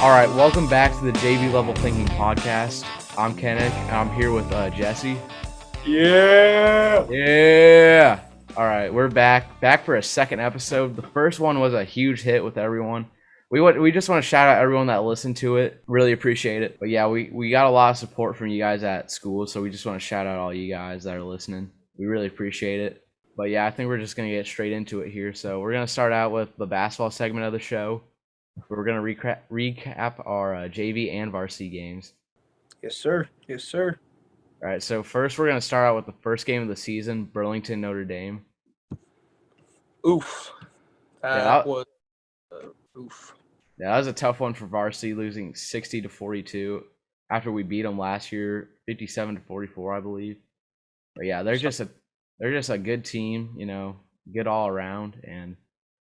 All right, welcome back to the JV Level Thinking Podcast. I'm Kenneth, and I'm here with Jesse. Yeah. All right, we're back for a second episode. The first one was a huge hit with everyone. We just want to shout out everyone that listened to it. Really appreciate it. But yeah, we got a lot of support from you guys at school, so we just want to shout out all you guys that are listening. We really appreciate it. But yeah, I think we're just going to get straight into it here. So we're going to start out with the basketball segment of the show. We're going to recap our JV and varsity games. Yes, sir. All right, so first we're going to start out with the first game of the season, Burlington, Notre Dame. Oof. That was oof. Yeah, that was a tough one for varsity, losing 60-42 after we beat them last year, 57-44, I believe. But yeah, they're just a good team, good all around. And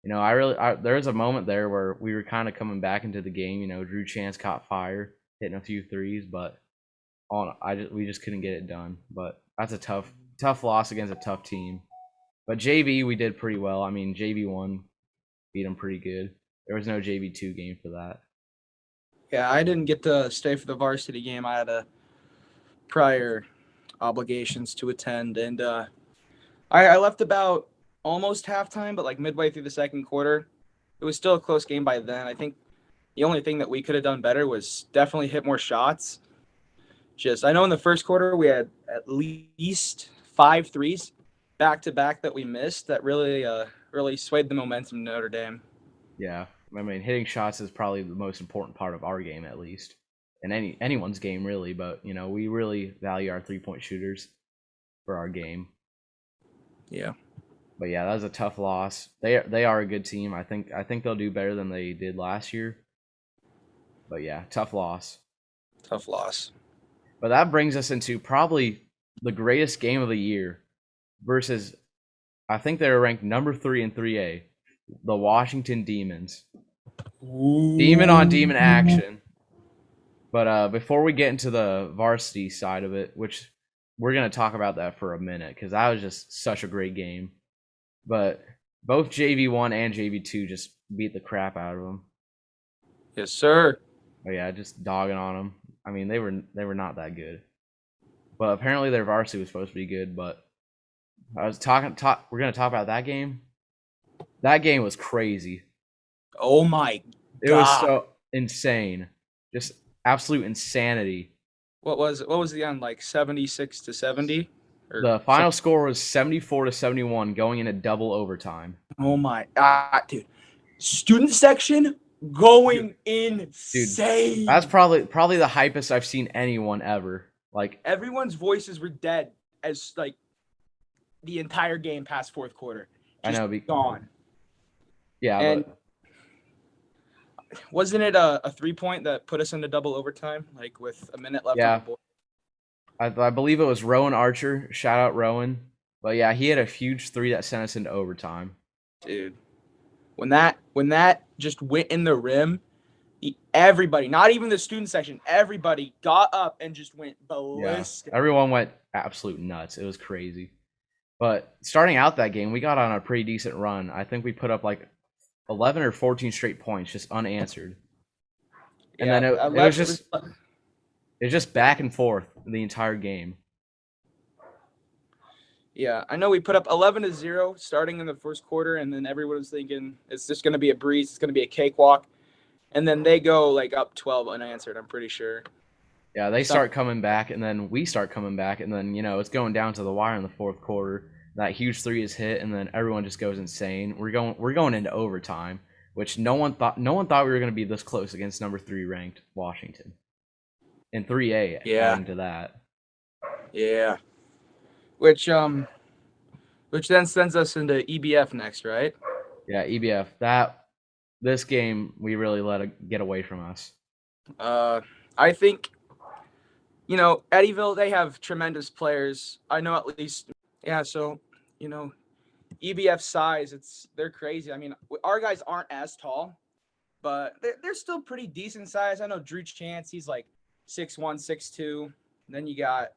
there was a moment there where we were kind of coming back into the game. Drew Chance caught fire, hitting a few threes, but we just couldn't get it done. But that's a tough loss against a tough team. But JV, we did pretty well. I mean, JV1 beat them pretty good. There was no JV2 game for that. Yeah, I didn't get to stay for the varsity game. I had prior obligations to attend, and I left about almost halftime, but like midway through the second quarter. It was still a close game by then. I think the only thing that we could have done better was definitely hit more shots. I know in the first quarter we had at least 5 threes back-to-back that we missed that really swayed the momentum to Notre Dame. Yeah, I mean, hitting shots is probably the most important part of our game, at least, and anyone's game, really. But we really value our 3-point shooters for our game. Yeah. But yeah, that was a tough loss. They are a good team. I think they'll do better than they did last year. But yeah, tough loss. But that brings us into probably the greatest game of the year versus, I think they were ranked number 3 in 3A, the Washington Demons. Ooh. Demon on demon action. But before we get into the varsity side of it, which we're going to talk about that for a minute because that was just such a great game. But both JV1 and JV2 just beat the crap out of them. Yes, sir. But yeah, just dogging on them. I mean, they were not that good. But apparently their varsity was supposed to be good. But I was we're going to talk about that game. That game was crazy. Oh my God. It was so insane. Just absolute insanity. What was the end, like 76-70? The final score was 74-71 going into double overtime. Oh my dude. Student section going insane. Dude, that's probably the hypest I've seen anyone ever. Like, everyone's voices were dead as like the entire game past fourth quarter. I know, gone. Yeah, and wasn't it a 3-point that put us into double overtime, like with a minute left on the board? I believe it was Rowan Archer. Shout out Rowan. But yeah, he had a huge 3 that sent us into overtime. Dude, when that just went in the rim, everybody, not even the student section, everybody got up and just went ballistic. Yeah, everyone went absolute nuts. It was crazy. But starting out that game, we got on a pretty decent run. I think we put up like 11 or 14 straight points just unanswered. And then it was just back and forth the entire game. Yeah, I know we put up 11-0 starting in the first quarter, and then everyone was thinking it's just going to be a breeze, it's going to be a cakewalk. And then they go like up 12 unanswered, I'm pretty sure. Yeah, they start coming back, and then we start coming back, and then, it's going down to the wire in the fourth quarter. That huge 3 is hit, and then everyone just goes insane. We're going into overtime, which no one thought we were going to be this close against number 3 ranked Washington. In 3A, adding to that. Yeah. Which then sends us into EBF next, right? Yeah, EBF. This game we really let it get away from us. I think, Eddyville, they have tremendous players. I know at least. Yeah, so, EBF size, they're crazy. I mean, our guys aren't as tall, but they're still pretty decent size. I know Drew Chance, he's like 6'1", 6'2". Then you got,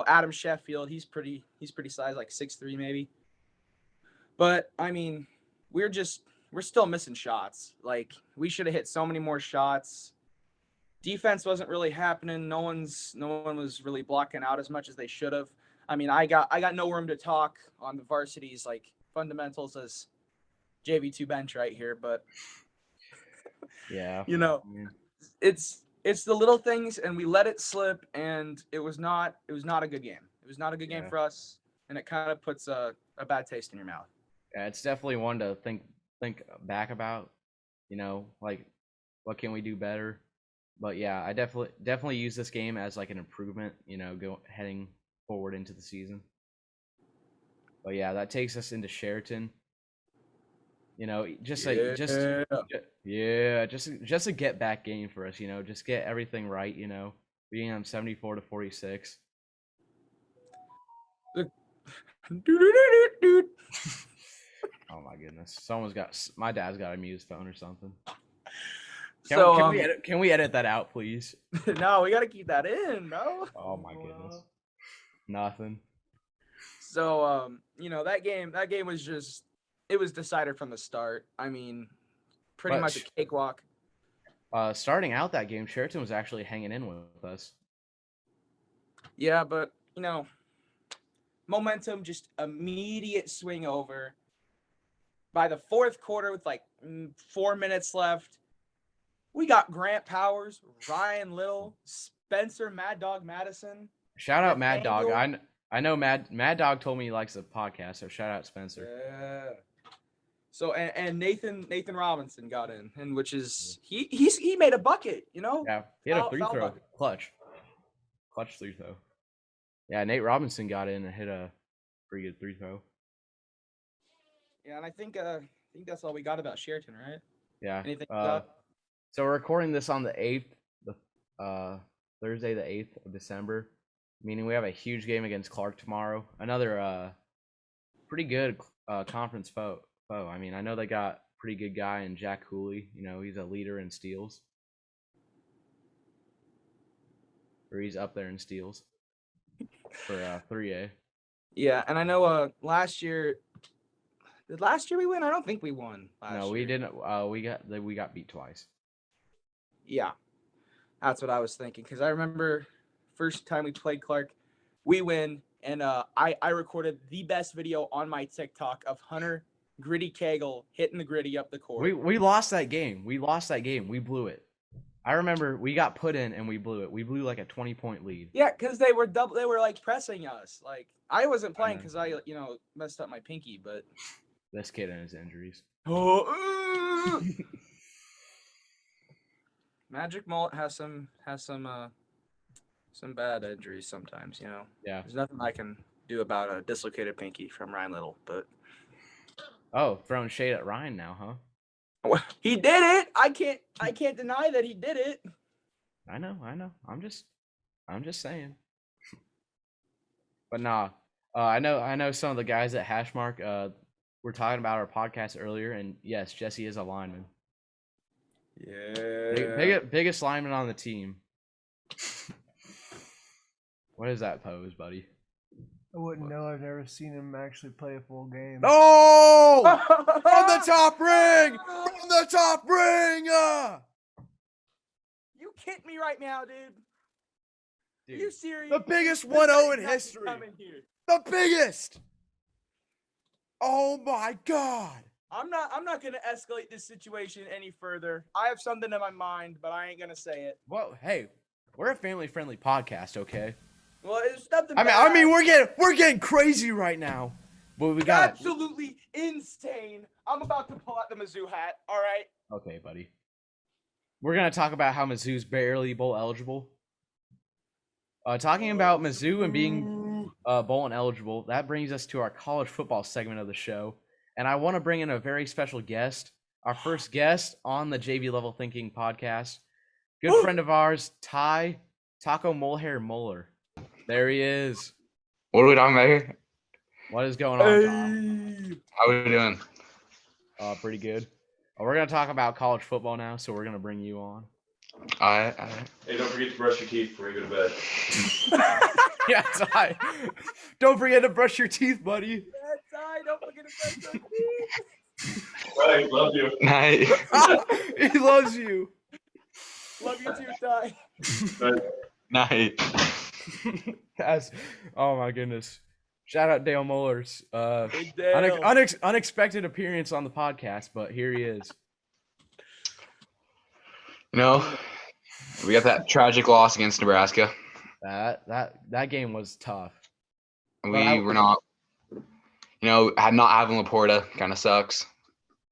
Adam Sheffield, he's pretty size, like 6'3" maybe. But I mean, we're just we're still missing shots. Like, we should have hit so many more shots. Defense wasn't really happening. No one was really blocking out as much as they should have. I mean, I got no room to talk on the varsity's like fundamentals as JV2 bench right here, but Yeah. it's the little things, and we let it slip, and it was not a good game. It was not a good game for us, and it kind of puts a bad taste in your mouth. Yeah, it's definitely one to think back about. Like, what can we do better? But yeah, I definitely use this game as like an improvement. Heading forward into the season. But yeah, that takes us into Sheraton. Just a get back game for us. Just get everything right. Beating them 74-46. Oh my goodness! My dad's got a mute phone or something. Can we edit that out, please? No, we got to keep that in, bro. Oh my goodness. Nothing. So that game was just, it was decided from the start. I mean, pretty much a cakewalk. Starting out that game, Sheraton was actually hanging in with us. Yeah, but momentum just immediate swing over. By the fourth quarter, with like 4 minutes left, we got Grant Powers, Ryan Little, Spencer Mad Dog Madison. Shout out Mad Dog. I know Mad Dog told me he likes the podcast, so shout out Spencer. Yeah. So and Nathan Robinson got in, and which is he made a bucket, Yeah, he had a free throw, clutch free throw. Yeah, Nate Robinson got in and hit a pretty good free throw. Yeah, and I think that's all we got about Sheraton, right? Yeah. Anything so we're recording this on the 8th, Thursday the 8th of December, meaning we have a huge game against Clark tomorrow. Another pretty good conference foe. I mean, I know they got a pretty good guy in Jack Cooley. He's a leader in steals. Or he's up there in steals for 3A. Yeah, and I know last year. Did last year we win? I don't think we won last year. No, we didn't. We got beat twice. Yeah, that's what I was thinking, because I remember first time we played Clark, we win, and I recorded the best video on my TikTok of Hunter Gritty Cagle hitting the gritty up the court. We lost that game. We blew it. I remember we got put in and we blew it. We blew like a 20-point lead. Yeah, because they were like pressing us. Like, I wasn't playing because I messed up my pinky, but this kid and his injuries. Oh, Magic Mullet has some bad injuries sometimes. Yeah. There's nothing I can do about a dislocated pinky from Ryan Little, but. Oh, throwing shade at Ryan now, huh? Well, he did it. I can't deny that he did it. I know. I'm just saying. But nah, I know some of the guys at Hashmark. Were talking about our podcast earlier, and yes, Jesse is a lineman. Yeah. Biggest lineman on the team. What is that pose, buddy? I wouldn't know. I've never seen him actually play a full game. Oh! From the top ring! From the top ring! You kidding me right now, dude? Are you serious? The biggest 1-0 in history. The biggest! Oh my God! I'm not gonna escalate this situation any further. I have something in my mind, but I ain't gonna say it. Well, hey, we're a family-friendly podcast, okay? Well, it's nothing. I mean, we're getting crazy right now. But we got absolutely insane. I'm about to pull out the Mizzou hat. All right. Okay, buddy. We're gonna talk about how Mizzou's barely bowl eligible. Talking about Mizzou and being bowl eligible, that brings us to our college football segment of the show. And I want to bring in a very special guest, our first guest on the JV Level Thinking podcast. Good friend of ours, Taco Molehair Moeller. There he is. What are we talking about here? What is going on, Tom? How are we doing? Pretty good. We're going to talk about college football now, so we're going to bring you on. All right. Hey, don't forget to brush your teeth before you go to bed. Yeah, Ty. Don't forget to brush your teeth, buddy. Ty, don't forget to brush your teeth. Night. Love you. Night. He loves you. Love you too, Ty. Night. That's, oh my goodness. Shout out Dale Mullers. Big Dale. Unexpected appearance on the podcast, but here he is. You know, we got that tragic loss against Nebraska. That game was tough. We were not, not having Laporta kind of sucks.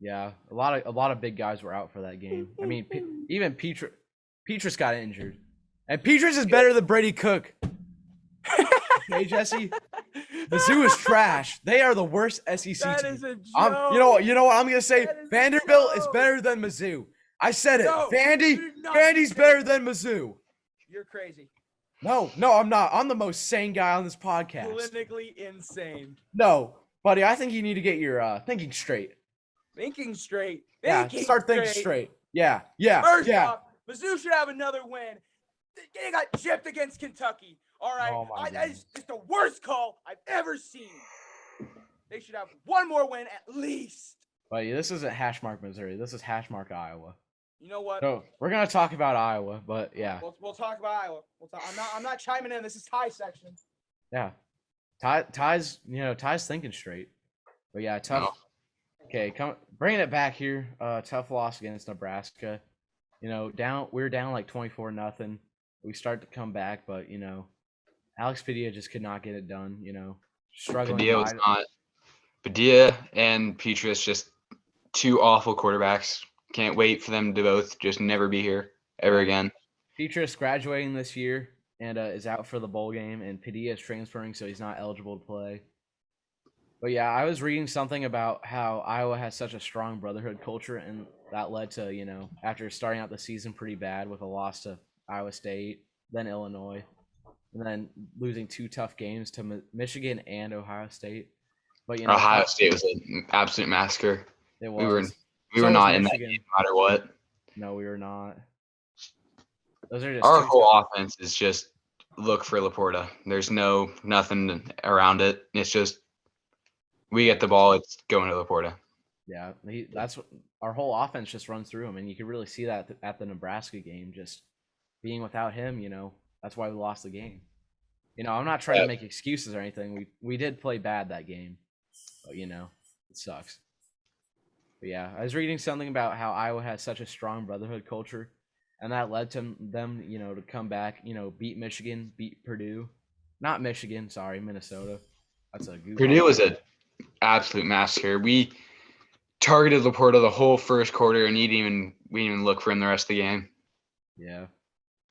Yeah, a lot of big guys were out for that game. I mean, even Petrus got injured, and Petrus is better than Brady Cook. Okay, Jesse. Mizzou is trash. They are the worst SEC That team. is a joke. You know what I'm gonna say? That is a Vanderbilt is joke. better than Mizzou. I said it. No, you did not Vandy's say better that. than Mizzou. You're crazy. No, I'm not. I'm the most sane guy on this podcast. Clinically insane. No, buddy, I think you need to get your thinking straight. Thinking straight. Yeah, start thinking straight. Yeah. First off, Mizzou should have another win. They got chipped against Kentucky. All right. Oh my That is just the worst call I've ever seen. They should have one more win at least. Buddy, this isn't Hashmark, Missouri. This is Hashmark, Iowa. You know what? So we're gonna talk about Iowa, but yeah. We'll talk about Iowa. I'm not chiming in. This is Ty section. Yeah. Ty's thinking straight. But yeah, tough. No. Okay, bringing it back here. Tough loss against Nebraska. We were down like 24-0. We start to come back, but Alex Padilla just could not get it done. Struggling. Padilla and Petrus, just two awful quarterbacks. Can't wait for them to both just never be here ever again. Petrus graduating this year and is out for the bowl game, and Padilla is transferring, so he's not eligible to play. But yeah, I was reading something about how Iowa has such a strong brotherhood culture, and that led to, after starting out the season pretty bad with a loss to Iowa State, then Illinois, and then losing two tough games to Michigan and Ohio State. But Ohio State was an absolute massacre. It was. We were not in that game no matter what. No, we were not. Those are just our whole offense is just look for Laporta. There's nothing around it. It's just we get the ball, it's going to Laporta. Yeah, that's what our whole offense just runs through him, and you could really see that at the Nebraska game. Just being without him, that's why we lost the game. I'm not trying to make excuses or anything. We did play bad that game, but it sucks. But yeah, I was reading something about how Iowa has such a strong brotherhood culture, and that led to them, to come back, beat Michigan, beat Purdue, not Michigan, sorry, Minnesota. That's a good. Purdue was an absolute massacre. We targeted Laporta the whole first quarter, and we didn't even look for him the rest of the game. Yeah.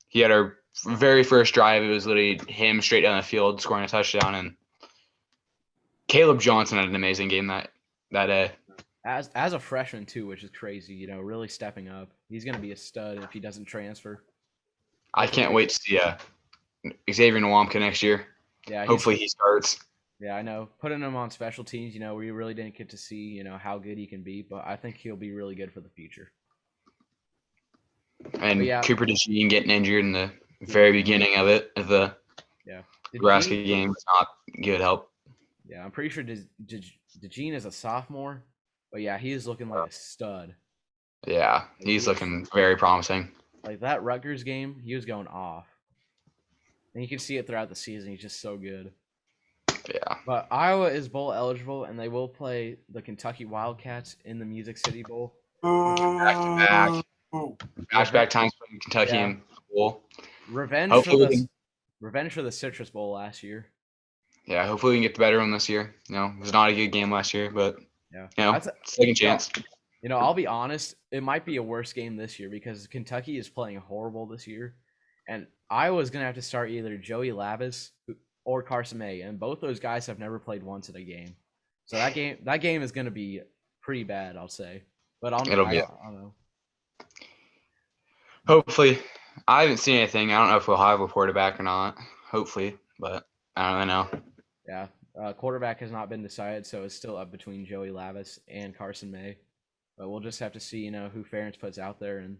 He had our very first drive. It was literally him straight down the field scoring a touchdown, and Caleb Johnson had an amazing game that day. As a freshman too, which is crazy, really stepping up. He's gonna be a stud if he doesn't transfer. I can't wait to see Xavier Nwamka next year. Yeah, hopefully he starts. Yeah, I know. Putting him on special teams, we really didn't get to see, how good he can be, but I think he'll be really good for the future. And Cooper DeJean getting injured in the very beginning of the Nebraska game was not good help. Yeah, I'm pretty sure DeJean is a sophomore, but yeah, he is looking like a stud. Yeah, he's looking very promising. Like that Rutgers game, he was going off. And you can see it throughout the season. He's just so good. Yeah. But Iowa is bowl eligible, and they will play the Kentucky Wildcats in the Music City Bowl. Back times playing Kentucky in bowl. Revenge for the Citrus Bowl last year. Yeah, hopefully we can get the better one this year. It was not a good game last year, but second chance. I'll be honest, it might be a worse game this year because Kentucky is playing horrible this year, and Iowa's gonna have to start either Joey Labas or Carson May, and both those guys have never played once in a game. So that game is gonna be pretty bad, I'll say. But I don't know. Hopefully, I haven't seen anything. I don't know if we'll have Laporta back or not. Hopefully, but I don't know. Yeah, quarterback has not been decided, so it's still up between Joey Labas and Carson May. But we'll just have to see, who Ferentz puts out there and,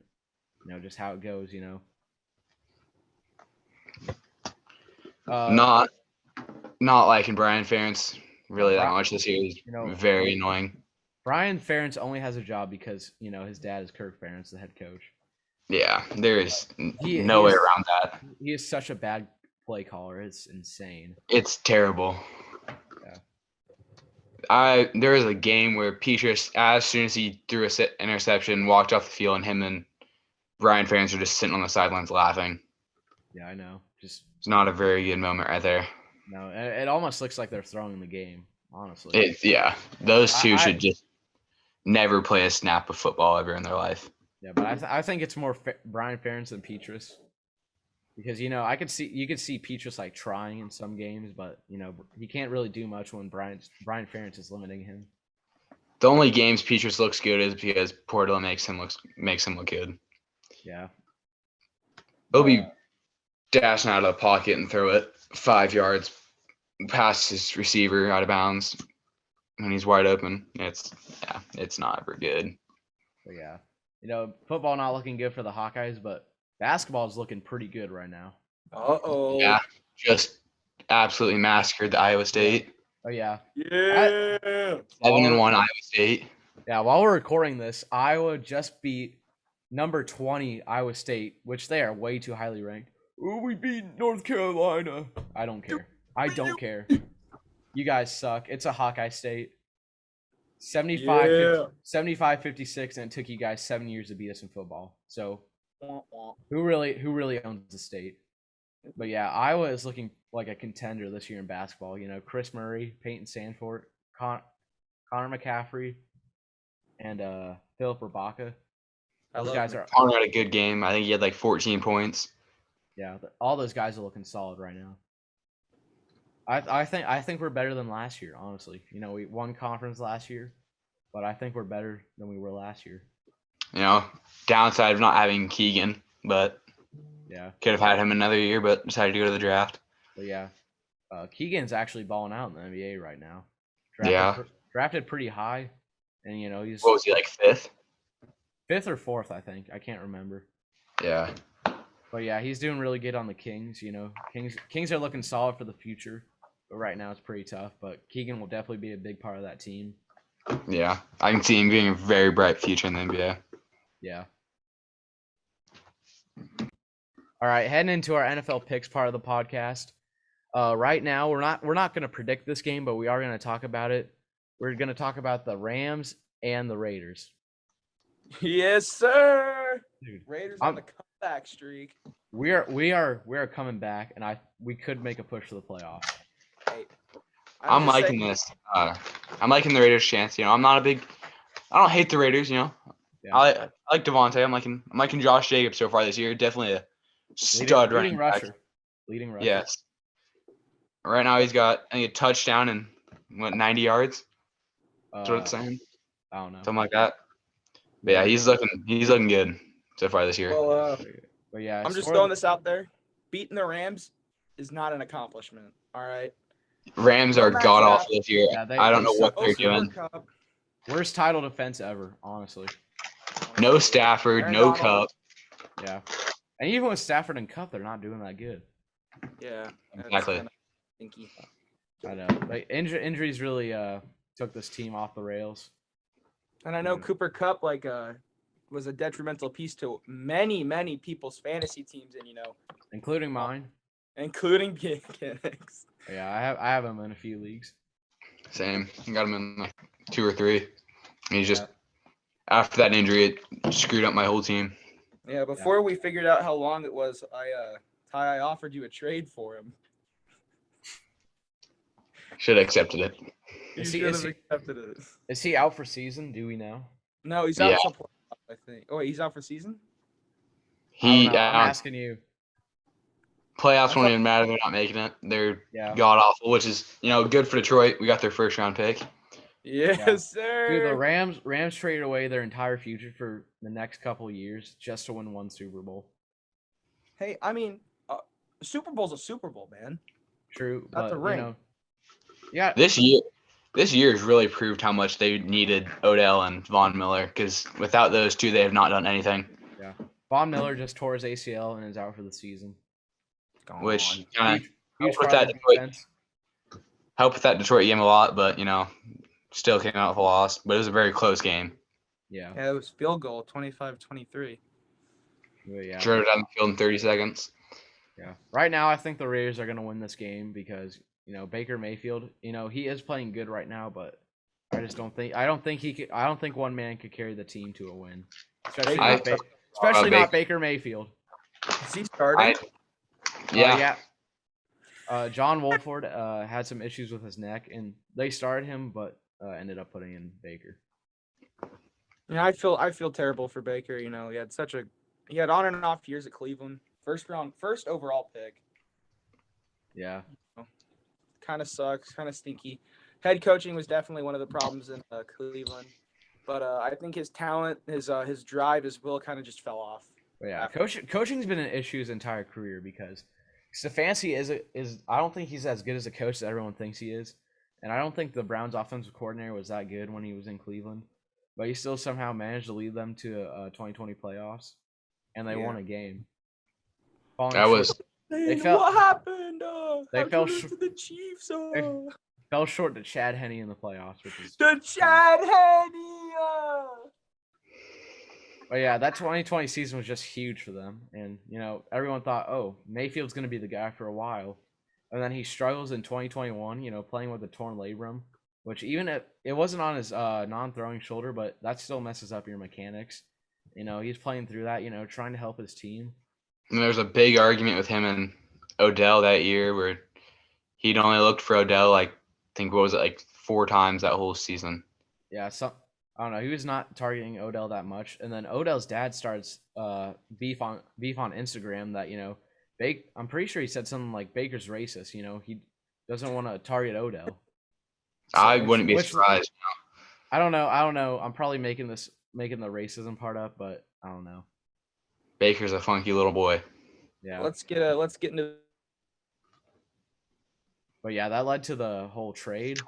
just how it goes, Not liking Brian Ferentz really that much this year. He's very annoying. Brian Ferentz only has a job because his dad is Kirk Ferentz, the head coach. Yeah, there is He no way is- around that. He is such a bad play caller. It's insane. It's terrible. Yeah. There was a game where Petrus, as soon as he threw an interception, walked off the field, and him and Brian Ferentz were just sitting on the sidelines laughing. Yeah, I know. Just It's not a very good moment right there. no. It almost looks like they're throwing the game. Honestly. Those two I- should just never play a snap of football ever in their life. Yeah, but I think it's more Brian Ferentz than Petrus, because you could see Petrus like trying in some games, but he can't really do much when Brian Ferentz is limiting him. The only games Petrus looks good is because Portland makes him look good. Yeah. He'll be dashing out of the pocket and throw it 5 yards past his receiver out of bounds when he's wide open. It's not ever good. But yeah, football not looking good for the Hawkeyes, but basketball is looking pretty good right now. Uh-oh. Yeah, just absolutely massacred the Iowa State. Oh yeah. Yeah. 7-1 Iowa State. Yeah, while we're recording this, Iowa just beat number 20 Iowa State, which they are way too highly ranked. Oh, we beat North Carolina. I don't care. I don't care. You guys suck. It's a Hawkeye State. 75-56, and it took you guys 7 years to beat us in football. So who really owns the state? But yeah, Iowa is looking like a contender this year in basketball. Chris Murray, Peyton Sandfort, Connor McCaffrey, and Philip Rabaka. Those guys are. Connor had a good game. I think he had like 14 points. Yeah, all those guys are looking solid right now. I think we're better than last year, honestly. We won conference last year, but I think we're better than we were last year. Downside of not having Keegan, but Yeah. could have had him another year, but decided to go to the draft. But yeah, Keegan's actually balling out in the NBA right now. Drafted pretty high, and he's What was he, like, fifth? 5th or 4th, I think. I can't remember. Yeah. But yeah, he's doing really good on the Kings. Kings are looking solid for the future, but right now it's pretty tough. But Keegan will definitely be a big part of that team. Yeah. I can see him being a very bright future in the NBA. Yeah. All right, heading into our NFL picks part of the podcast. Right now, we're not going to predict this game, but we are going to talk about it. We're going to talk about the Rams and the Raiders. Yes, sir. Dude, Raiders on the comeback streak. We are coming back, and we could make a push for the playoffs. Hey, I'm just liking saying- this. I'm liking the Raiders' chance. I don't hate the Raiders. Yeah. I like Devontae. I'm liking Josh Jacobs so far this year. Definitely a stud running back. Leading rusher. Yes. Right now he's got, I think, a touchdown and 90 yards. That's what it's saying. I don't know. Something like that. But yeah, he's looking good so far this year. Well, But yeah, I'm just throwing this out there. Beating the Rams is not an accomplishment. All right. Rams are Go back god to awful this year. Yeah, I don't know what Oh, they're Super doing. Cup. worst title defense ever, honestly. No Stafford, Aaron no Donald. Cup. Yeah, and even with Stafford and Cup, they're not doing that good. Yeah. that's Exactly. kinda stinky. I know. Like injuries really took this team off the rails. And I know Cooper Cup was a detrimental piece to many people's fantasy teams, and Including mine. including Phoenix. Yeah, I have him in a few leagues. Same. I got him in like 2 or 3. And he's just, Yeah. after that injury, it screwed up my whole team. Yeah, before we figured out how long it was, I offered you a trade for him. Should have accepted it. You Is he- should is have he- accepted it. Is he out for season? Do we know? No, he's out Yeah. for playoff, I think. Oh, wait, he's out for season? I don't He know. I'm asking you. playoffs won't even matter. They're not making it. They're Yeah. god awful, which is good for Detroit. We got their first round pick. Yes, Yeah. sir. Dude, the Rams traded away their entire future for the next couple years just to win one Super Bowl. Hey, I mean, Super Bowl's a Super Bowl, man. True, Not but the ring. Yeah, This year has really proved how much they needed Odell and Von Miller, because without those two, they have not done anything. Von Miller just tore his ACL and is out for the season. Gone. Which kind of Huge with part that of the Detroit- defense. helped with that Detroit game a lot, but still came out with a loss, but it was a very close game. Yeah. Yeah, it was field goal, 25-23. Yeah. Drove down the field in 30 seconds. Yeah. Right now, I think the Raiders are going to win this game because, Baker Mayfield, he is playing good right now, but I just don't think I don't think one man could carry the team to a win. Especially not Baker Mayfield. Is he starting? Yeah. John Wolford had some issues with his neck, and they started him, but ended up putting in Baker. Yeah, I feel terrible for Baker. He had on and off years at Cleveland. First overall pick. Yeah. Kind of sucks. Kind of stinky. Head coaching was definitely one of the problems in Cleveland, but I think his talent, his drive, his will kind of just fell off. But yeah, coaching's been an issue his entire career because Stefanski is I don't think he's as good as a coach as everyone thinks he is, and I don't think the Browns' offensive coordinator was that good when he was in Cleveland, but he still somehow managed to lead them to a 2020 playoffs, and they won a game. What happened? They fell to the Chiefs. Fell short to Chad Henne in the playoffs, which is The Chad Henne. But yeah, that 2020 season was just huge for them, and everyone thought, oh, Mayfield's going to be the guy for a while, and then he struggles in 2021, playing with a torn labrum, which even if it wasn't on his non-throwing shoulder, but that still messes up your mechanics. He's playing through that, trying to help his team. And there was a big argument with him and Odell that year where he'd only looked for Odell, I think, 4 times that whole season. Yeah, I don't know. He was not targeting Odell that much, and then Odell's dad starts beef on Instagram that I'm pretty sure he said something like Baker's racist. He doesn't want to target Odell. I wouldn't be surprised. I don't know. I'm probably making the racism part up, but I don't know. Baker's a funky little boy. Yeah. Let's get into. But yeah, that led to the whole trade,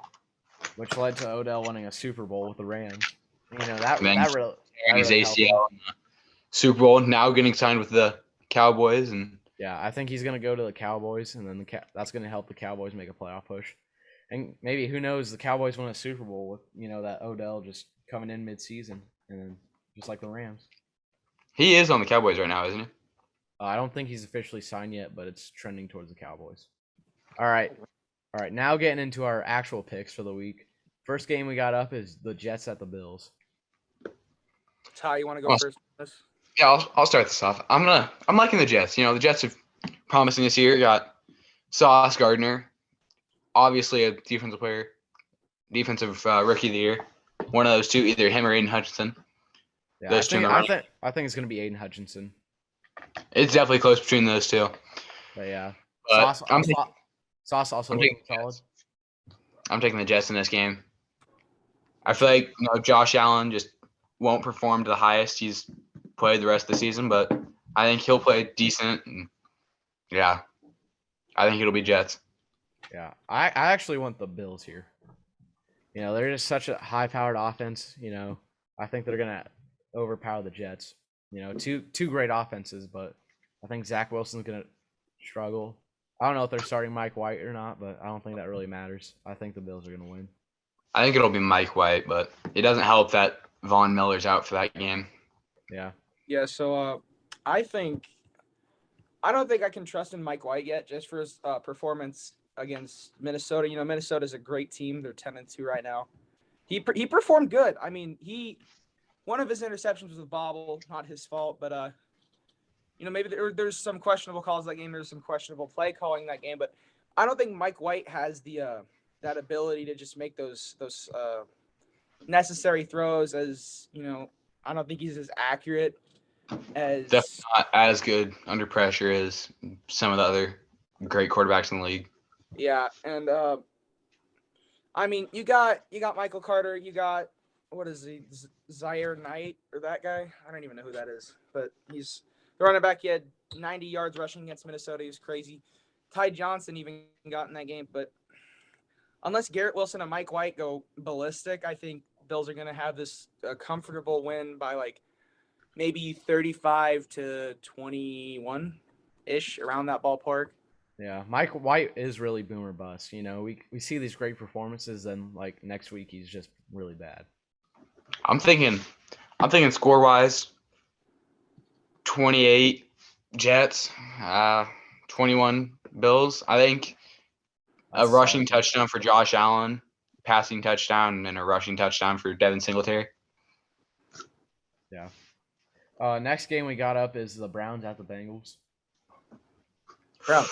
which led to Odell winning a Super Bowl with the Rams. That really his ACL in the Super Bowl, now getting signed with the Cowboys, and yeah, I think he's gonna go to the Cowboys, and then that's gonna help the Cowboys make a playoff push, and maybe who knows, the Cowboys win a Super Bowl with that Odell just coming in mid-season, and then just like the Rams. He is on the Cowboys right now, isn't he? I don't think he's officially signed yet, but it's trending towards the Cowboys. All right. Now getting into our actual picks for the week. First game we got up is the Jets at the Bills. Ty, you want to go first? Yeah, I'll start this off. I'm liking the Jets. The Jets are promising this year. Got Sauce Gardner, obviously a defensive rookie of the year. One of those two, either him or Aiden Hutchinson. Yeah, I think it's gonna be Aiden Hutchinson. It's definitely close between those two. But yeah, Sauce also looking solid. I'm taking the Jets in this game. I feel like Josh Allen just won't perform to the highest he's played the rest of the season, but I think he'll play decent. And yeah, I think it'll be Jets. Yeah, I actually want the Bills here. They're just such a high-powered offense. I think they're gonna overpower the Jets. Two great offenses, but I think Zach Wilson's gonna struggle. I don't know if they're starting Mike White or not, but I don't think that really matters. I think the Bills are gonna win. I think it'll be Mike White, but it doesn't help that Von Miller's out for that game. Yeah. Yeah. So I don't think I can trust in Mike White yet, just for his performance against Minnesota. Minnesota's a great team. They're 10-2 right now. He performed good. I mean, one of his interceptions was a bobble, not his fault, but maybe there's some questionable calls that game. There's some questionable play calling that game, but I don't think Mike White has that ability to just make those necessary throws. I don't think he's as accurate as. Definitely not as good under pressure as some of the other great quarterbacks in the league. Yeah, and I mean, you got Michael Carter. You got, what is he, Zaire Knight, or that guy? I don't even know who that is, but he's the running back. He had 90 yards rushing against Minnesota. He was crazy. Ty Johnson even got in that game, but unless Garrett Wilson and Mike White go ballistic, I think Bills are going to have this comfortable win by maybe 35-21 ish, around that ballpark. Yeah, Mike White is really boomer bust. We see these great performances, and like next week he's just really bad. I'm thinking score wise, 28 Jets, 21 Bills. I think a That's rushing solid. touchdown for Josh Allen, passing touchdown, and a rushing touchdown for Devin Singletary. Yeah. Next game we got up is the Browns at the Bengals. Browns.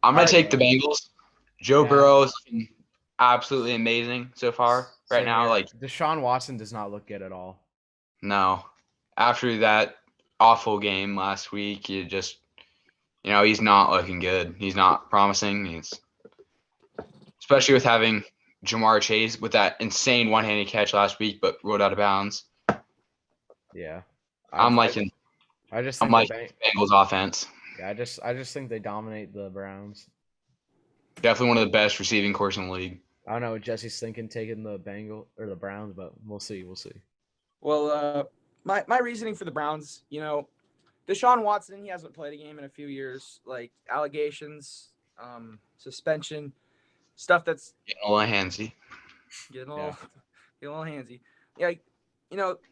I'm gonna Alright. take the Bengals. Joe Yeah. Burrow is looking absolutely amazing so far. Right Same now, here. like Deshaun Watson does not look good at all. no. After that awful game last week, he's not looking good. He's not promising. He's especially with having Jamar Chase with that insane one-handed catch last week, but rolled out of bounds. Yeah. I'm I liking just I'm think liking Bengals offense. I just think they dominate the Browns. Definitely one of the best receiving corps in the league. I don't know what Jesse's thinking taking the the Browns, but we'll see. We'll see. Well, my reasoning for the Browns, Deshaun Watson, he hasn't played a game in a few years. Like allegations, suspension, stuff that's Getting a little handsy. getting a little handsy. Yeah,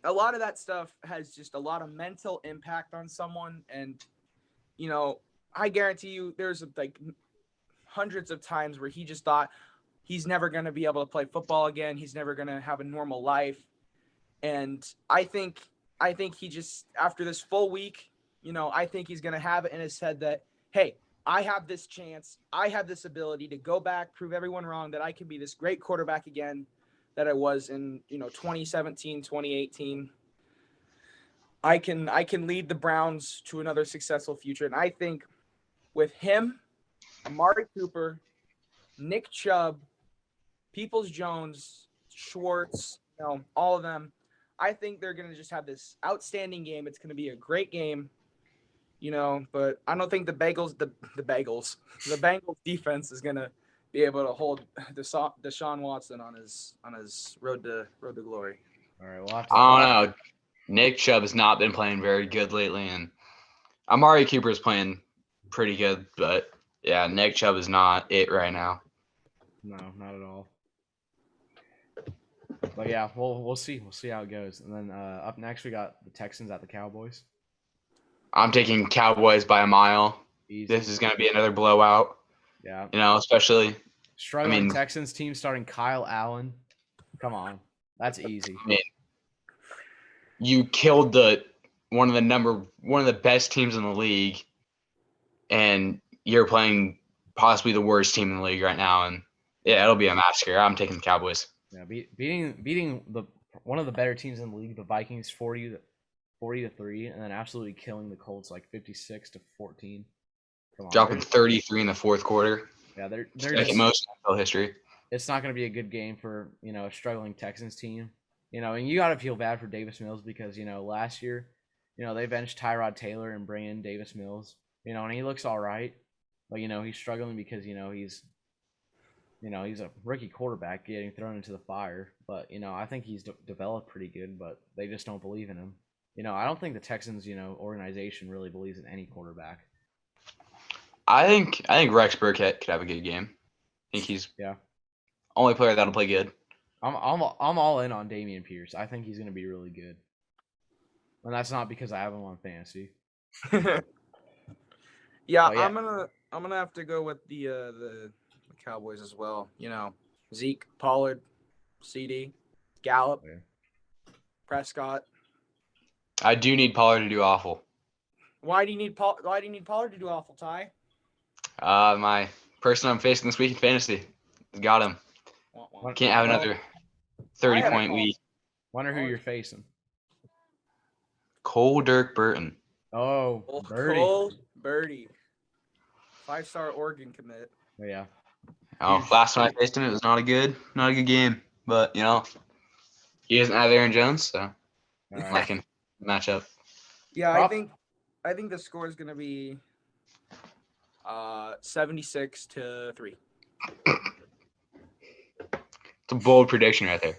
a lot of that stuff has just a lot of mental impact on someone, and I guarantee you, there's like hundreds of times where he just thought he's never going to be able to play football again. He's never going to have a normal life. And I think he just, after this full week, I think he's going to have it in his head that, hey, I have this chance. I have this ability to go back, prove everyone wrong, that I can be this great quarterback again that I was in, 2017, 2018. I can lead the Browns to another successful future. And I think with him, Amari Cooper, Nick Chubb, Peoples-Jones, Schwartz, all of them, I think they're going to just have this outstanding game. It's going to be a great game, but I don't think the Bengals defense is going to be able to hold Deshaun Watson on his road to glory. All right, we'll have to. I don't know. Nick Chubb has not been playing very good lately, and Amari Cooper is playing pretty good, but yeah, Nick Chubb is not it right now. No, not at all. But yeah, we'll see. We'll see how it goes. And then up next we got the Texans at the Cowboys. I'm taking Cowboys by a mile. Easy. This is going to be another blowout. Yeah. Especially Struggling Texans team starting Kyle Allen. Come on. That's easy. I mean, you killed one of the best teams in the league, and you're playing possibly the worst team in the league right now, and yeah, it'll be a massacre. I'm taking the Cowboys. Yeah, beating one of the better teams in the league, the Vikings, 40-3, and then absolutely killing the Colts like 56-14. Come on, dropping 33 in the fourth quarter. Yeah, they're second most in NFL history. It's not going to be a good game for a struggling Texans team. And you got to feel bad for Davis Mills because last year, they benched Tyrod Taylor and bring in Davis Mills. And he looks all right, but he's struggling because he's a rookie quarterback getting thrown into the fire. But I think he's developed pretty good, but they just don't believe in him. I don't think the Texans organization really believes in any quarterback. I think Rex Burkhead could have a good game. I think he's only player that'll play good. I'm all in on Dameon Pierce. I think he's going to be really good, and that's not because I have him on fantasy. Yeah, I'm gonna have to go with the Cowboys as well. Zeke, Pollard, CD, Gallup, Prescott. I do need Pollard to do awful. Why do you need Pollard to do awful, Ty? My person I'm facing this week in fantasy got him. Can't have another 30-point week. Wonder who you're facing. Cole Dirk Burton. Oh, Birdie. Cole Birdie. 5-star Oregon commit. Oh, yeah. Oh, last time I faced him, it was not a good game. But he doesn't have Aaron Jones, so I can match up. Yeah, I think the score is gonna be 76-3. It's a bold prediction right there.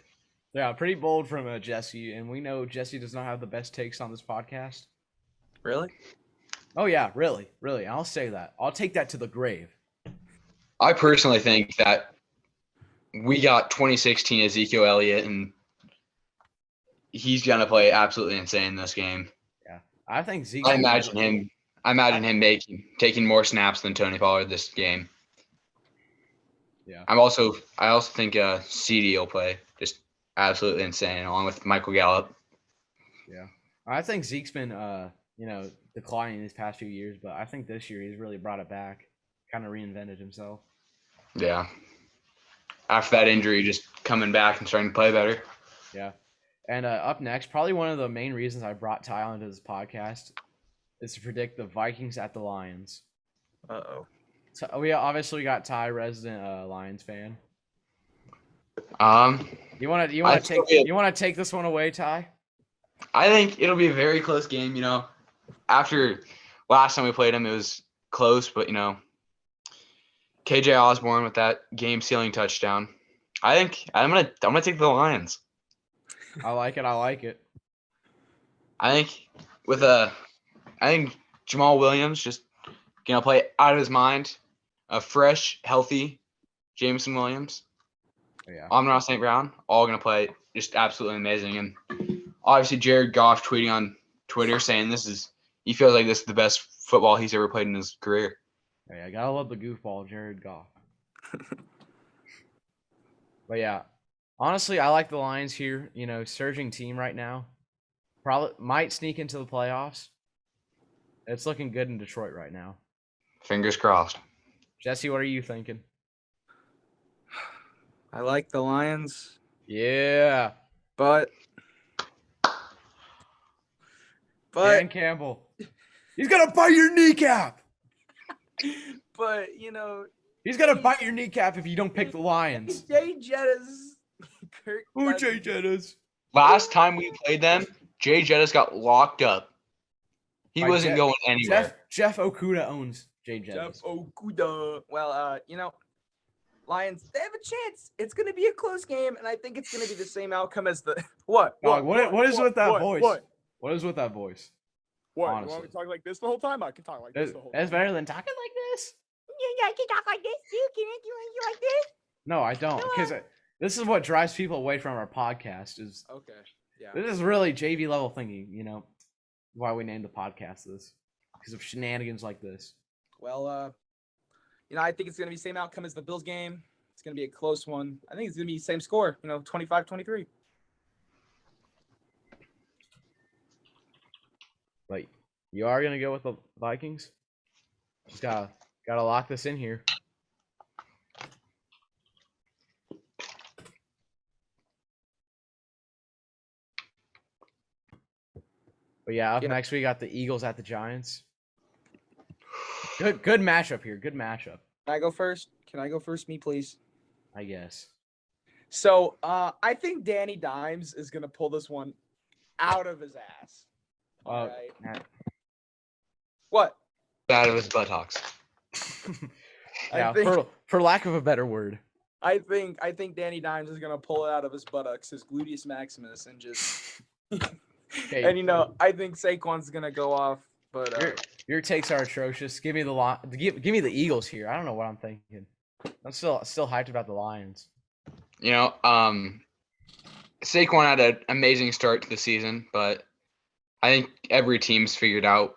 Yeah, pretty bold from Jesse, and we know Jesse does not have the best takes on this podcast. Really? Oh yeah, really, really. I'll say that. I'll take that to the grave. I personally think that we got 2016 Ezekiel Elliott, and he's gonna play absolutely insane this game. Yeah, I think Zeke's I gonna imagine him. I imagine him taking more snaps than Tony Pollard this game. Yeah. I also think CD will play just absolutely insane, along with Michael Gallup. Yeah, I think Zeke's been declining these past few years, but I think this year he's really brought it back, kind of reinvented himself. Yeah. After that injury, just coming back and starting to play better. Yeah. And up next, probably one of the main reasons I brought Ty onto this podcast is to predict the Vikings at the Lions. Uh-oh. So we obviously got Ty, resident Lions fan. You want to take this one away, Ty? I think it'll be a very close game. After last time we played him, it was close, but KJ Osborne with that game-sealing touchdown. I think I'm gonna take the Lions. I like it. I think Jamal Williams just gonna play out of his mind. A fresh, healthy Jameson Williams. Yeah. Amon St. Brown, all gonna play just absolutely amazing. And obviously Jared Goff tweeting on Twitter saying he feels like this is the best football he's ever played in his career. Yeah, I gotta love the goofball, Jared Goff. But yeah, honestly, I like the Lions here. Surging team right now. Probably might sneak into the playoffs. It's looking good in Detroit right now. Fingers crossed. Jesse, what are you thinking? I like the Lions, Yeah. but Dan Campbell. He's gonna bite your kneecap. but He's gonna bite your kneecap if you don't pick the Lions. Jay Jettis, Kirk Who Cousins. Jay Jettis? Last time we played them, Jay Jettis got locked up. He By wasn't going anywhere. Jeff Okuda owns Jay Jettis. Jeff Okuda. Well, Lions, they have a chance. It's going to be a close game, and I think it's going to be the same outcome as the what? Dog, what is with that voice? What is with that voice? You Honestly. want me to talk like this the whole time? I can talk like this the whole time. That's better than talking like this. Yeah, I can talk like this too. Can you like this? No, I don't, because this is what drives people away from our podcast. Okay. Yeah. This is really JV level thinking. Why we named the podcast this, because of shenanigans like this. Well, I think it's going to be the same outcome as the Bills game. It's going to be a close one. I think it's going to be the same score, 25-23. But you are gonna go with the Vikings? Just gotta lock this in here. But yeah, up next we got the Eagles at the Giants. Good matchup here. Good matchup. Can I go first? Me, please? I guess. So, I think Danny Dimes is going to pull this one out of his ass. All right. What? Out of his buttocks. Yeah, think, for lack of a better word. I think Danny Dimes is going to pull it out of his buttocks, his gluteus maximus, and just Okay. and I think Saquon's going to go off, but your takes are atrocious. Give me give me the Eagles here. I don't know what I'm thinking. I'm still hyped about the Lions. Saquon had an amazing start to the season, but I think every team's figured out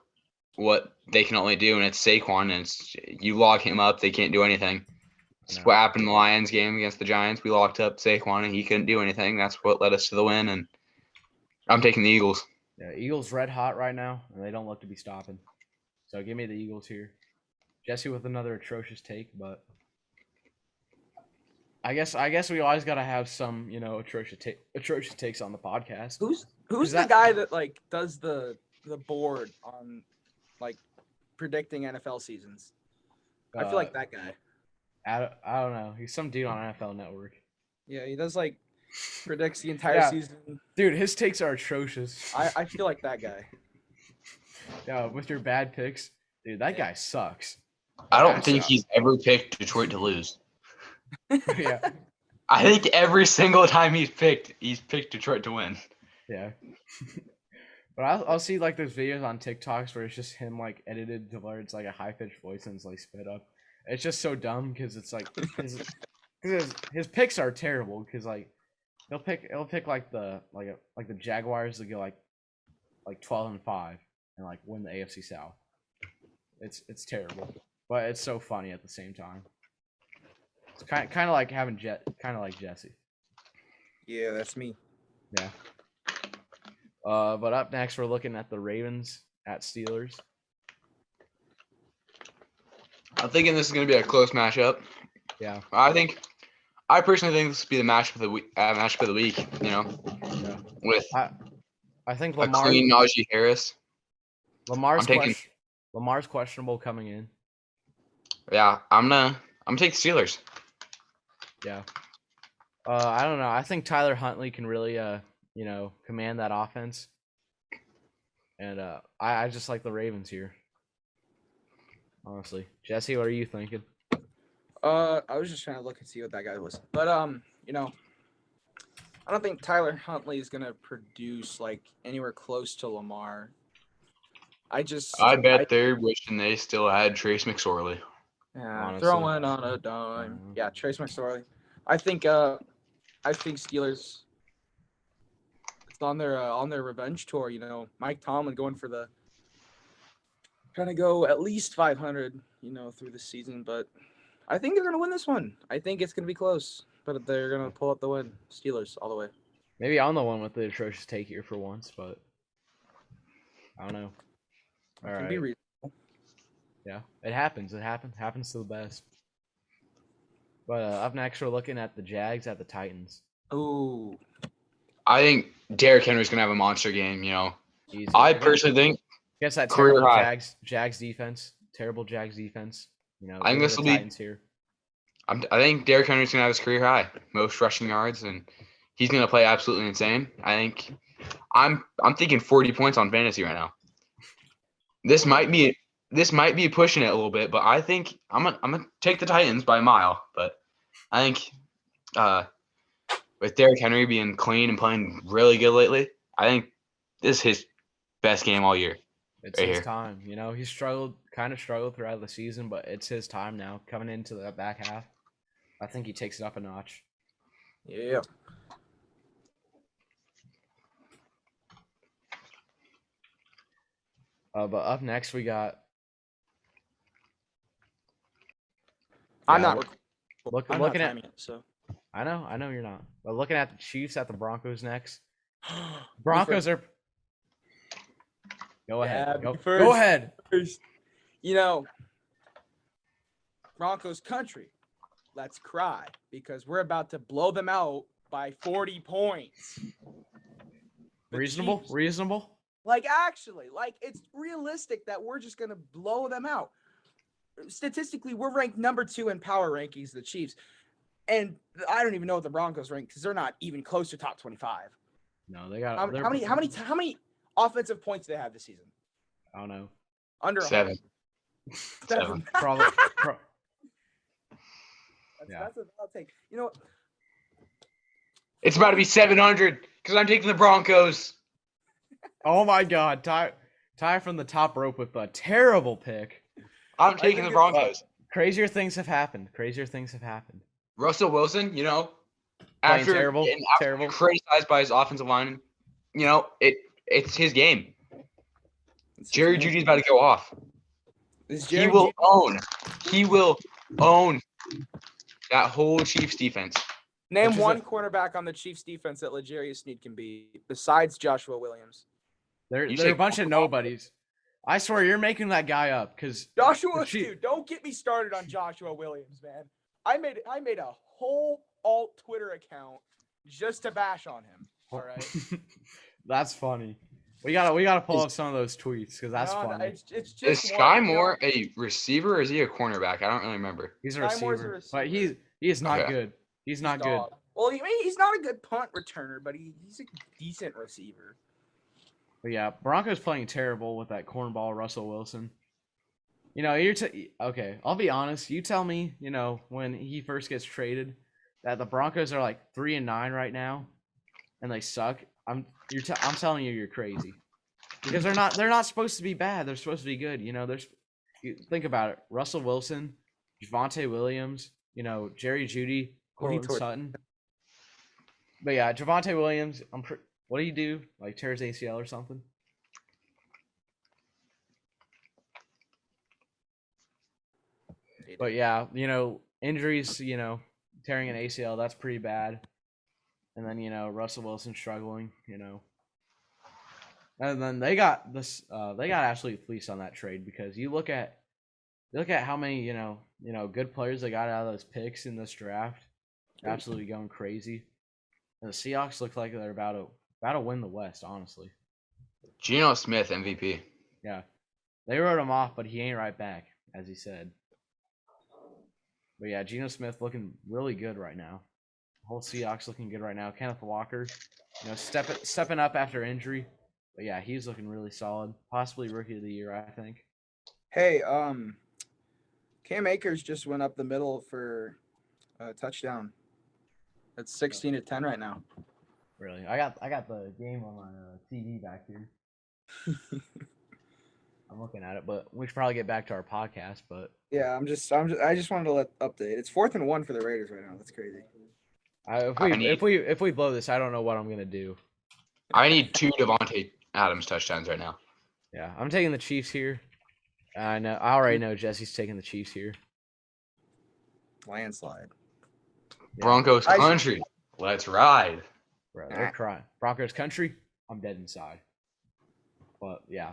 what they can only do, and it's Saquon. And you lock him up, they can't do anything. That's what happened in the Lions game against the Giants. We locked up Saquon, and he couldn't do anything. That's what led us to the win, and I'm taking the Eagles. Yeah, Eagles red hot right now, and they don't look to be stopping. So give me the Eagles here. Jesse with another atrocious take, but I guess we always gotta have some atrocious takes on the podcast. Who's the guy that does the board on predicting NFL seasons? I feel like that guy. I don't know. He's some dude on NFL Network. Yeah, he does predicts the entire season. Dude, his takes are atrocious. I feel like that guy. Yeah, with your bad picks, dude, that guy sucks. I don't think he's ever picked Detroit to lose. Yeah. I think every single time he's picked Detroit to win. Yeah. But I'll see like those videos on TikToks where it's just him like edited to where it's like a high pitched voice and it's like sped up. It's just so dumb because it's like his picks are terrible because like he'll pick like the Jaguars to go like 12-5 and like win the AFC South. It's terrible, but it's so funny at the same time. It's kind of like having kind of like Jesse. Yeah, that's me. Yeah. But up next we're looking at the Ravens at Steelers. I'm thinking this is going to be a close matchup. Yeah. I personally think this will be the matchup of the week. You know, Yeah. with I think a clean Najee Harris. Lamar's questionable coming in. Yeah, I'm gonna take the Steelers. Yeah. I don't know. I think Tyler Huntley can really command that offense. And I just like the Ravens here. Honestly. Jesse, what are you thinking? I was just trying to look and see what that guy was. But I don't think Tyler Huntley is gonna produce like anywhere close to Lamar. I bet they're wishing they still had Trace McSorley. Yeah, Honestly. throwing on a dime. Yeah, Trace McSorley. I think Steelers. It's on their revenge tour. You know, Mike Tomlin trying to go at least 500. Through the season, but I think they're gonna win this one. I think it's gonna be close, but they're gonna pull out the win. Steelers all the way. Maybe I'm the one with the atrocious take here for once, but I don't know. All right. Be reasonable. Yeah, it happens. It happens to the best. But up next, we're looking at the Jags at the Titans. Ooh. I think Derrick Henry's gonna have a monster game. You know, Easy. I personally think. Guess that career terrible high. Jags defense. Terrible Jags defense. I think this will be Titans here. I think Derrick Henry's gonna have his career high, most rushing yards, and he's gonna play absolutely insane. I think I'm thinking 40 points on fantasy right now. This might be pushing it a little bit, but I think I'm gonna take the Titans by a mile. But I think with Derrick Henry being clean and playing really good lately, I think this is his best game all year. It's his time. He's kind of struggled throughout the season, but it's his time now. Coming into the back half, I think he takes it up a notch. Yeah. But up next we got. I'm not looking timing at. it, so. I know you're not. But looking at the Chiefs at the Broncos next. Broncos are. Go ahead. Go ahead. First, Broncos country, let's cry because we're about to blow them out by 40 points. Reasonable? Chiefs, Reasonable? actually, it's realistic that we're just going to blow them out. Statistically, we're ranked number 2 in power rankings, the Chiefs. And I don't even know what the Broncos rank because they're not even close to top 25. No, they got how many offensive points do they have this season? I don't know. Under 7. 7. Probably. That's what I'll take. You know what? It's about to be 700 because I'm taking the Broncos. Oh my God, Ty from the top rope with a terrible pick. I'm taking the Broncos. Crazier things have happened. Russell Wilson, After terrible, terrible, criticized by his offensive line, it's his game. Jerry Jeudy's about to go off. He will own that whole Chiefs defense. Name one cornerback on the Chiefs defense that L'Jarius Sneed can beat besides Joshua Williams. They're a bunch of nobodies. I swear you're making that guy up because dude, don't get me started on Joshua Williams, man. I made a whole alt Twitter account just to bash on him. All right. That's funny. We gotta pull up some of those tweets because that's funny. It's just is Sky Moore a receiver or is he a cornerback? I don't really remember. He's a receiver, but he is not good. He's not good. Well, he's not a good punt returner, but he's a decent receiver. But yeah, Broncos playing terrible with that cornball Russell Wilson. Okay, I'll be honest. You tell me, when he first gets traded, that the Broncos are like 3-9 right now, and they suck. I'm telling you, you're crazy. because they're not supposed to be bad. They're supposed to be good. You know, think about it. Russell Wilson, Javonte Williams, you know, Jerry Jeudy, Cortland Sutton. But yeah, Javonte Williams, what do you do? Like tear his ACL or something? But yeah, you know, injuries, you know, tearing an ACL, that's pretty bad. And then, you know, Russell Wilson struggling, you know. And then they got absolutely fleeced on that trade because you look at how many, you know, good players they got out of those picks in this draft. Absolutely going crazy. And the Seahawks look like they're about to win the West, honestly. Geno Smith, MVP. Yeah. They wrote him off, but he ain't right back, as he said. But yeah, Geno Smith looking really good right now. The whole Seahawks looking good right now. Kenneth Walker, you know, stepping up after injury. But yeah, he's looking really solid. Possibly rookie of the year, I think. Hey, Cam Akers just went up the middle for a touchdown. It's 16-10 right now. Really, I got the game on my TV back here. I'm looking at it, but we should probably get back to our podcast. But yeah, I just wanted to let update. It's 4th and 1 for the Raiders right now. That's crazy. If we blow this, I don't know what I'm gonna do. I need 2 Devontae Adams touchdowns right now. Yeah, I'm taking the Chiefs here. I already know Jesse's taking the Chiefs here. Landslide. Yeah. Broncos country. Let's ride. Bro, they're crying. Broncos country. I'm dead inside. But yeah,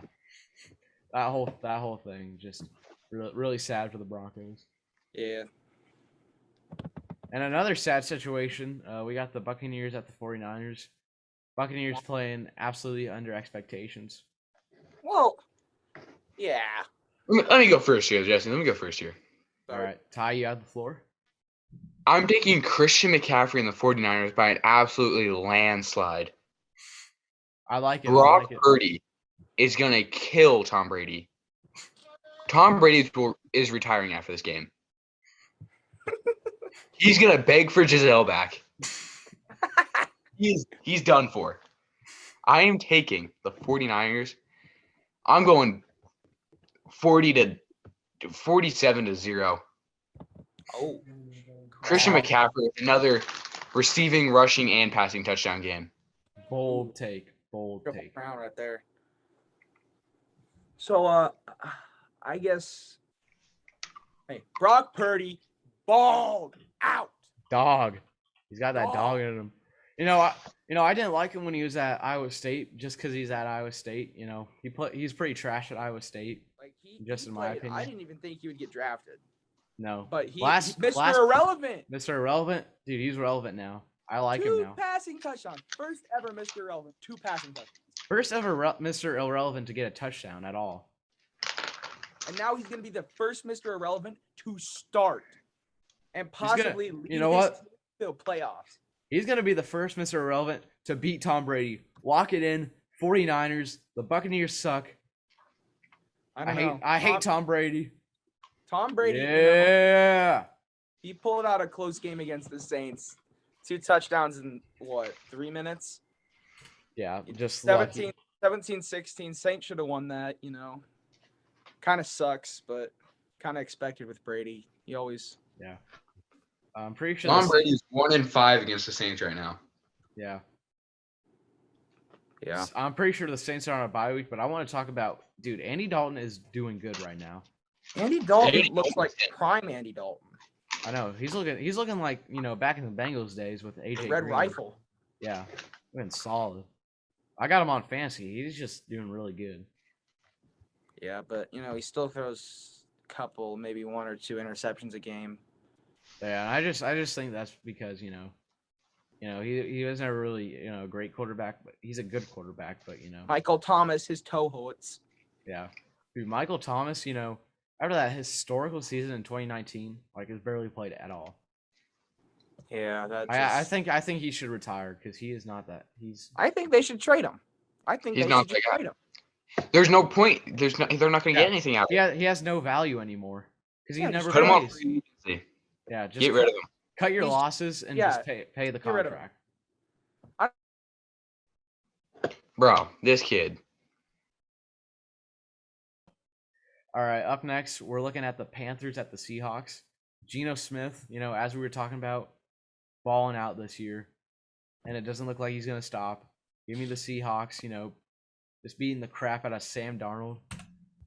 that whole thing just really sad for the Broncos. Yeah. And another sad situation. We got the Buccaneers at the 49ers. Buccaneers playing absolutely under expectations. Well, yeah. Let me go first here, Jesse. Let me go first here. All right, Ty, you have the floor. I'm taking Christian McCaffrey and the 49ers by an absolutely landslide. I like it. Brock Purdy is going to kill Tom Brady. Tom Brady is retiring after this game. He's going to beg for Giselle back. He's done for. I am taking the 49ers. I'm going 47-0. Oh. Christian McCaffrey with another receiving, rushing, and passing touchdown game. Bold take. Round right there. So, I guess. Hey, Brock Purdy, balled out. Dog. He's got that dog in him. I didn't like him when he was at Iowa State just because he's at Iowa State. You know, he's pretty trash at Iowa State. Like in my opinion. I didn't even think he would get drafted. No. But he's Mr. Irrelevant. Mr. Irrelevant? Dude, he's relevant now. I like him now. 2 passing touchdowns. First ever Mr. Irrelevant. 2 passing touchdowns. First ever Mr. Irrelevant to get a touchdown at all. And now he's going to be the first Mr. Irrelevant to start. And possibly lead you know what? to playoffs. He's going to be the first Mr. Irrelevant to beat Tom Brady. Lock it in. 49ers. The Buccaneers suck. I hate Tom Brady. Tom Brady. Yeah. He pulled out a close game against the Saints. 2 touchdowns in, 3 minutes? Yeah, just 17-16. Saints should have won that, you know. Kind of sucks, but kind of expected with Brady. He always... Yeah. I'm pretty sure Tom Brady's 1-5 against the Saints right now. Yeah. Yeah. I'm pretty sure the Saints are on a bye week, but I want to talk about, dude, Andy Dalton is doing good right now. Andy Dalton looks like prime Andy Dalton. I know. He's looking like, you know, back in the Bengals days with AJ Red Green. Rifle. Yeah. Been solid. I got him on fantasy. He's just doing really good. Yeah, but you know, he still throws a couple, maybe 1 or 2 interceptions a game. Yeah, I just think that's because, he was never really, a great quarterback, but he's a good quarterback, but Michael Thomas, his toe hurts. Yeah. Dude, Michael Thomas, after that historical season in 2019, has barely played at all. Yeah, that's. I think he should retire because he is not that. I think they should trade him. I think He's they not should that guy. trade him. There's no point. They're not going to get anything out of it. He has no value anymore because he never Put him on plays. free agency. Yeah, just Get rid of him. cut your losses and just pay the get rid of contract. Bro, this kid. All right, up next, we're looking at the Panthers at the Seahawks. Geno Smith, as we were talking about, balling out this year, and it doesn't look like he's going to stop. Give me the Seahawks, just beating the crap out of Sam Darnold,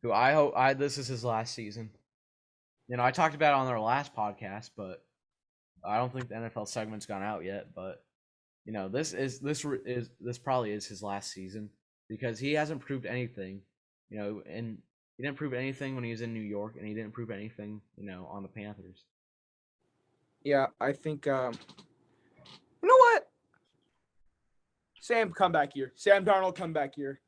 who I hope this is his last season. I talked about it on our last podcast, but I don't think the NFL segment's gone out yet. But this probably is his last season because he hasn't proved anything, and he didn't prove anything when he was in New York, and he didn't prove anything, on the Panthers. Yeah, I think. You know what? Sam comeback year. Sam Darnold comeback year.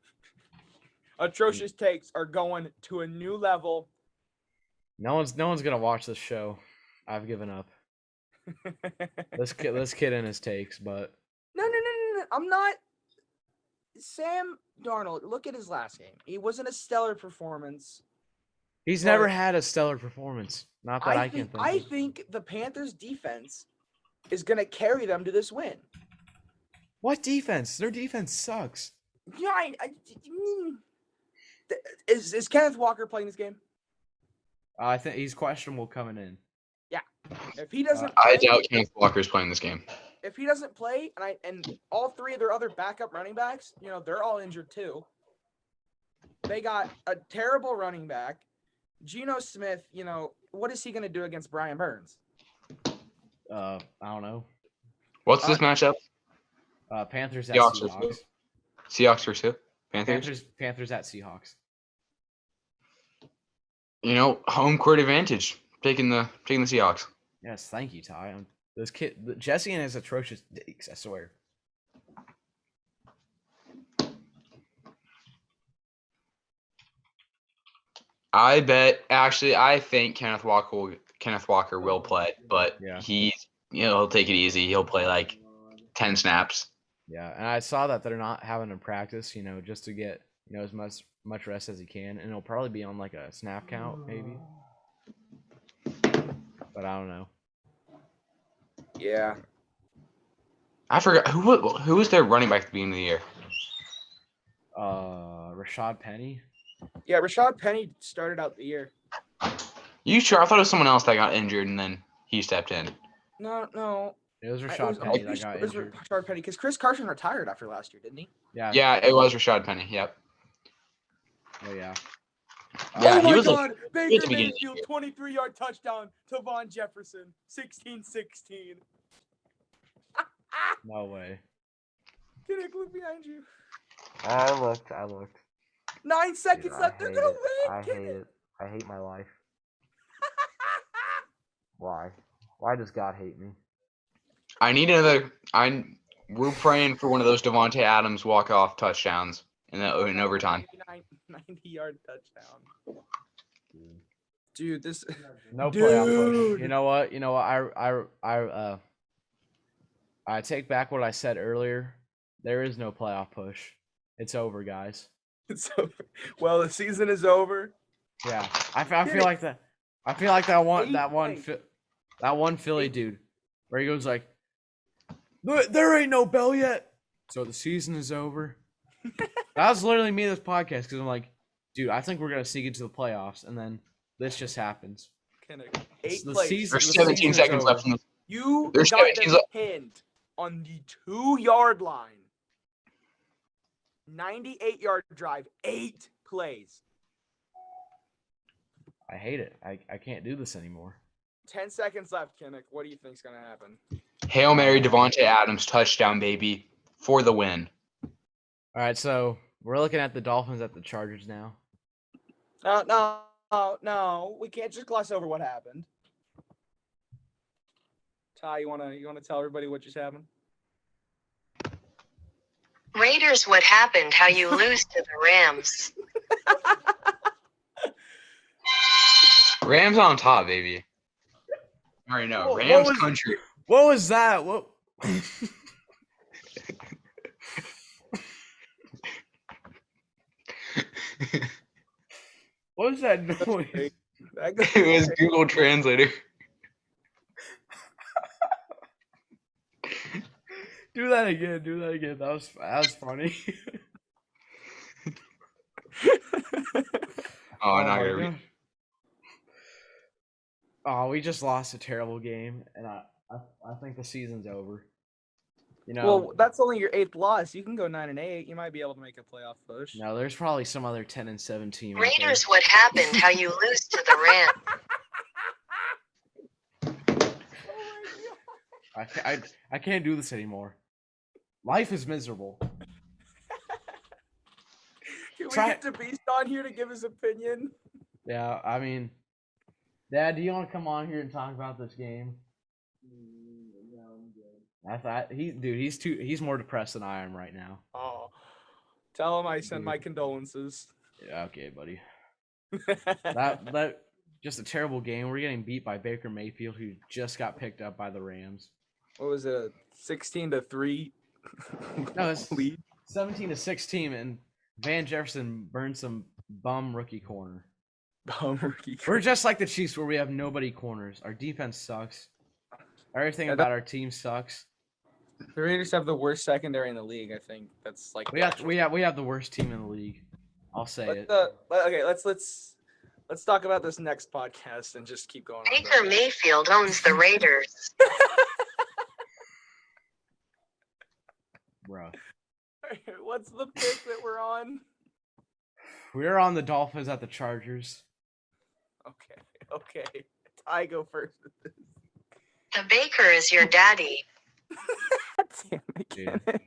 Atrocious takes are going to a new level. No one's gonna watch this show. I've given up. This kid and his takes, but No. I'm not. Sam Darnold, look at his last game. It wasn't a stellar performance. he's never had a stellar performance. Not that I can think. I think the Panthers defense is going to carry them to this win. What defense? Their defense sucks. Yeah, is Kenneth Walker playing this game? I think he's questionable coming in. Yeah. If he doesn't I play, doubt Kenneth Walker's playing this game. if he doesn't play, and all three of their other backup running backs, they're all injured too. They got a terrible running back. Geno Smith, what is he going to do against Brian Burns? I don't know. What's this matchup? Panthers at Seahawks Seahawks. versus Seahawks versus who? Panthers? Panthers at Seahawks. Home court advantage. Taking the Seahawks. Yes, thank you, Ty. This kid, Jesse and his atrocious takes, I swear. I think Kenneth Walker will play, but Yeah. he'll take it easy. He'll play like 10 snaps. Yeah, and I saw that they're not having him practice, just to get as much rest as he can, and it'll probably be on like a snap count maybe. But I don't know. Yeah. I forgot who was their running back at the beginning of the year. Rashad Penny. Yeah, Rashad Penny started out the year. You sure? I thought it was someone else that got injured and then he stepped in. No. It was Rashad Penny that got It was injured. Rashad Penny because Chris Carson retired after last year, didn't he? Yeah. Yeah, it was Rashad Penny. Yep. Oh yeah. Yeah, oh my he was God! at the Baker beginning of Mayfield, the year. 23-yard touchdown to Von Jefferson, 16-16. No way. Can I look behind you? I looked. 9 seconds left. They're gonna win. I hate it. I hate my life. Why? Why does God hate me? I need another. We're praying for one of those Devontae Adams walk-off touchdowns in overtime. 90-yard touchdown. Dude, this. No playoff push. Dude. You know what? I take back what I said earlier. There is no playoff push. It's over, guys. It's over. Well, the season is over. Yeah, I feel like that. I feel like that one Eight. Philly dude, where he goes like, "There ain't no bell yet, so the season is over." That was literally me this podcast because I'm like, dude, I think we're gonna sneak into the playoffs, and then this just happens. Eight The plays. season- There's the 17 season's seconds over. left in the. You There's got 17 them pinned on the 2-yard line. 98-yard drive, 8 plays. I hate it. I can't do this anymore. 10 seconds left, Kinnick. What do you think's gonna happen? Hail Mary Devontae Adams touchdown, baby, for the win. All right, so we're looking at the Dolphins at the Chargers now. No. We can't just gloss over what happened. Ty, you wanna tell everybody what just happened? Raiders, what happened? How you lose to the Rams? Rams on top, baby. All right, no, What Rams was- country. What was that? What? What was that noise? It was Google Translator. Do that again. That was funny. Oh, I'm not my gonna read. gosh. Oh, we just lost a terrible game, and I think the season's over. You know, Well, that's only your 8th loss. You can go 9-8. You might be able to make a playoff push. no, there's probably some other 10-7 team. out there. Raiders, what happened? How you lose to the Rams? I can't do this anymore. Life is miserable. Can we Try- get to Beast on here to give his opinion? Yeah, I mean, Dad, do you want to come on here and talk about this game? No, I'm good. I thought he's more depressed than I am right now. Oh, tell him I send my condolences. Yeah, okay, buddy. That just a terrible game. We're getting beat by Baker Mayfield, who just got picked up by the Rams. What was it? 16-3. No, it's lead. 17-16, and Van Jefferson burned some bum rookie corner. Rookie. We're just like the Chiefs, where we have nobody corners. Our defense sucks. Everything Yeah, about our team sucks. The Raiders have the worst secondary in the league. I think that's like We have the worst team in the league. I'll say it. Okay, let's talk about this next podcast and just keep going. Baker Mayfield owns the Raiders. Bro. What's the pick that we're on? We're on the Dolphins at the Chargers. Okay. I go first with this. The Baker is your daddy. Damn it,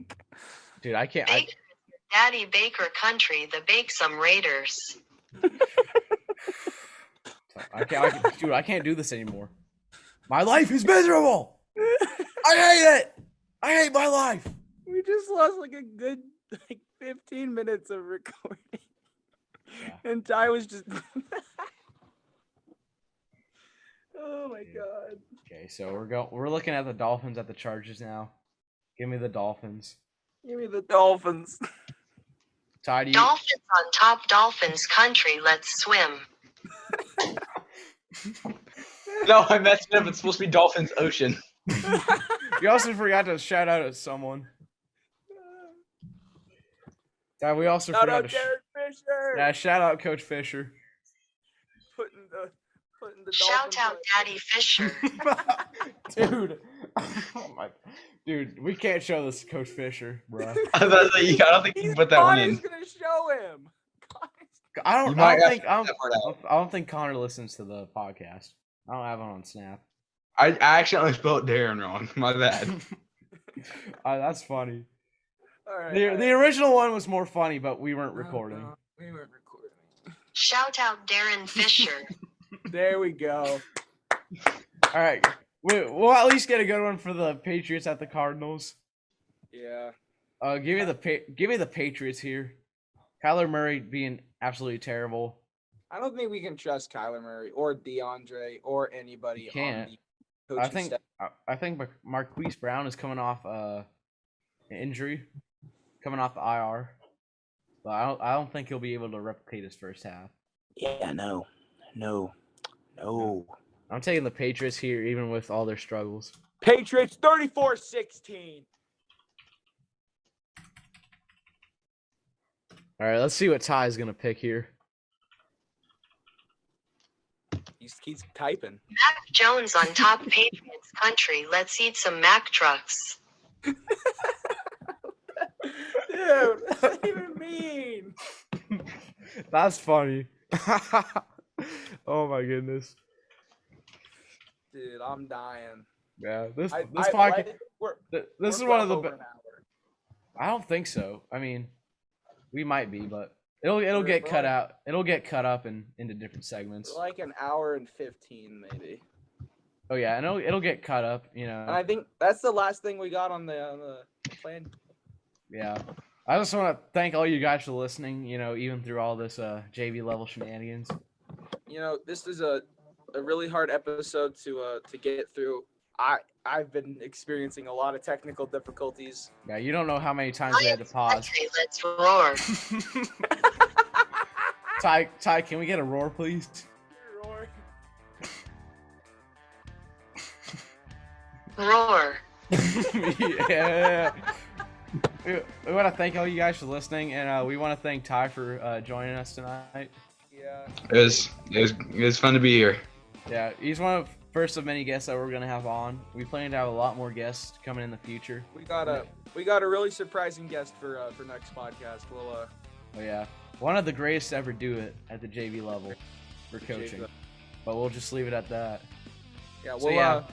Dude, I can't. Baker is your daddy Baker country. The Bake some Raiders. Dude, I can't do this anymore. My life is miserable. I hate it. I hate my life. We just lost like a good 15 minutes of recording. Yeah. And Ty was just oh my god. Okay, so we're looking at the Dolphins at the Chargers now. Give me the Dolphins. Give me the Dolphins. Ty, do you? Dolphins on top, Dolphins country. Let's swim. No, I messed it up. It's supposed to be Dolphins Ocean. You also forgot to shout out at someone. Ty, we also Shout forgot out to Derek Fisher. yeah, shout out Coach Fisher. Putting the Shout Dolphins out on- Daddy Fisher. Dude. Oh my. Dude, we can't show this to Coach Fisher, bro. I don't think you can put that one in. Connor's gonna show him. I You might have to don't cut that part out. I don't think Connor listens to the podcast. I don't have it on Snap. I accidentally spelled Darren wrong. My bad. That's funny. All right. The original one was more funny, but we weren't recording. No, we weren't recording. Shout out Darren Fisher. There we go. All right, we'll at least get a good one for the Patriots at the Cardinals. Yeah. Give me the Patriots here. Kyler Murray being absolutely terrible. I don't think we can trust Kyler Murray or DeAndre or anybody You can't. on the coaching staff. I think Marquise Brown is coming off an injury, coming off the IR. But I don't think he'll be able to replicate his first half. Yeah, no. I'm taking the Patriots here, even with all their struggles. Patriots 34-16. All right, let's see what Ty's gonna pick here. He's typing. Mac Jones on top, Patriots country. Let's eat some Mac trucks. Dude, what does that even mean? That's funny. Oh my goodness. Dude, I'm dying. Yeah, this I podcast. think we're This is well one of the. over an hour. I don't think so. I mean, we might be, but it'll get We're cut like- out. It'll get cut up into different segments. We're like an hour and 15 maybe. Oh yeah, and it'll get cut up. You And know. I think that's the last thing we got on the plan. Yeah. I just want to thank all you guys for listening. You know, even through all this JV level shenanigans. You know, this is a really hard episode to get through. I've been experiencing a lot of technical difficulties. Yeah, you don't know how many times we had to pause. Country, let's roar. Ty, can we get a roar, please? Roar. Yeah. We want to thank all you guys for listening, and we want to thank Ty for joining us tonight. Yeah. It was fun to be here. Yeah, he's one of first of many guests that we're gonna have on. We plan to have a lot more guests coming in the future. We got a really surprising guest for next podcast. We'll Oh yeah, one of the greatest to ever do it at the JV level for JV coaching. level. But we'll just leave it at that. Yeah, So, yeah.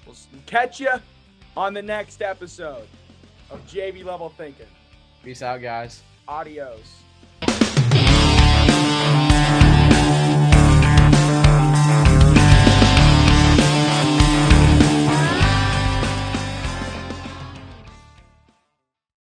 We'll catch you on the next episode of JV Level Thinking. Peace out, guys. Adios.